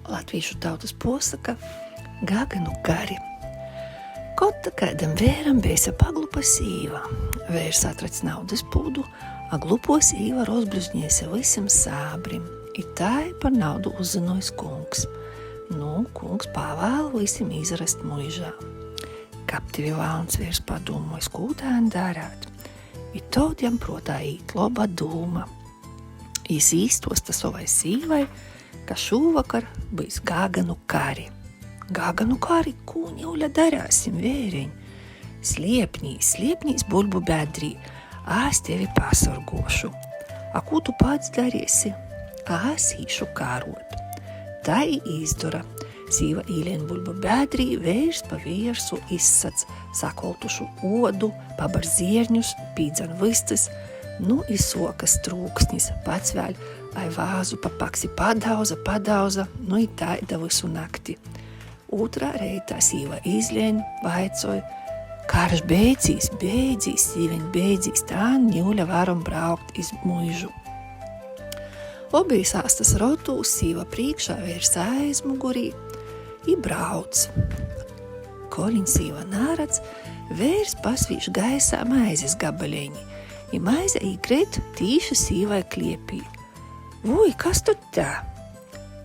Latviešu tautas posaka Gaganu kari. Kota kādam vēram bija paglupa sīva. Vērs atrac naudas pūdu, a glupo sīva rozbļuzņiese visam sābrim. I tai par naudu uzzinojis kungs. Kungs pavēl visam izrast muižā. Kaptivi valns vērs padomojis, ko tān darāt. I tod jam protā īt loba dūma. Jis īstosta savai sīvai, ka šūvakar bijis Gaganu kari. Gaganu kari, ko ņauļa darāsim, vēreņ? Sliepnīs bulbu bedrī, ās tevi pasorgošu. A ko tu pats darīsi? Ās īšu kārot. Tā izdara. Sīva īlien bulbu bedrī, vērs pa viersu izsac sakoltušu odu, pabar zierņus, pīdzan vistas, izsokas trūksnis, pats vēl, ai vāzu pa paksi padauza, i taida visu nakti. Otrā reitā sīva izlien, vaicoja, karš beidzīs, sīveņ beidzīs, tā ņuļa varam braukt iz muižu. Obi sāstas rotū, sīva priekšā vērs aizmugurī, i brauc. Koliņ sīva nārac, vērs pasvīš gaisā maizes gabaleņi, i maize īkrēt tīši sīvai kliepī. Vuj, kas tu tā?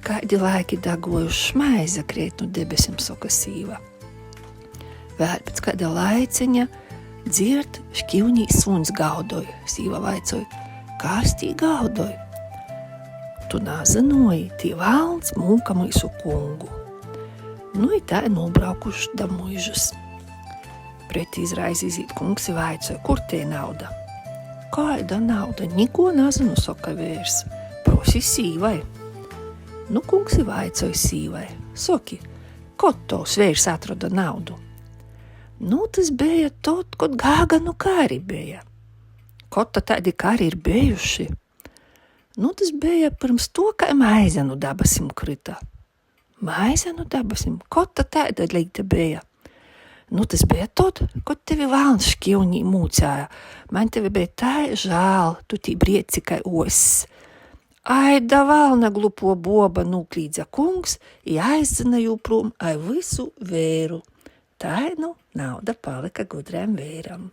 Kādi laiki dagojuši maize krēt no debesim, soka sīva. Vēl pēc kāda laiciņa dzird šķivnī suns gaudoja. Sīva vaicoja, kas tī gaudoja? Tu nazinoji, tī valns mūka mūsu kungu. I tā nobraukuši da muižas. Pretī izraiz izīt kungs i vaicoja, kur te nauda? Kāda nauda? Niko nazinu, soka vērs. Prosi sīvai. Kungs i vaicoja sīvai. Soki, kod tos vērs atroda naudu? Tas bija tot, kod Gaganu kari bija. Kod tādi kari ir bijuši? Tas bija pirms to, ka maizenu dabasim krita. Maizenu dabasim? Kod tāda līta bija? Tas bija tot, kod tevi valns šķivnī mūcāja. Man tevi bija tā žāl, tu tī brieci kai oss. Ai, da valna glupo boba nuklīdza kungs, i aizdzina jū prom ai visu vēru. Tā nauda palika gudrēm vēram.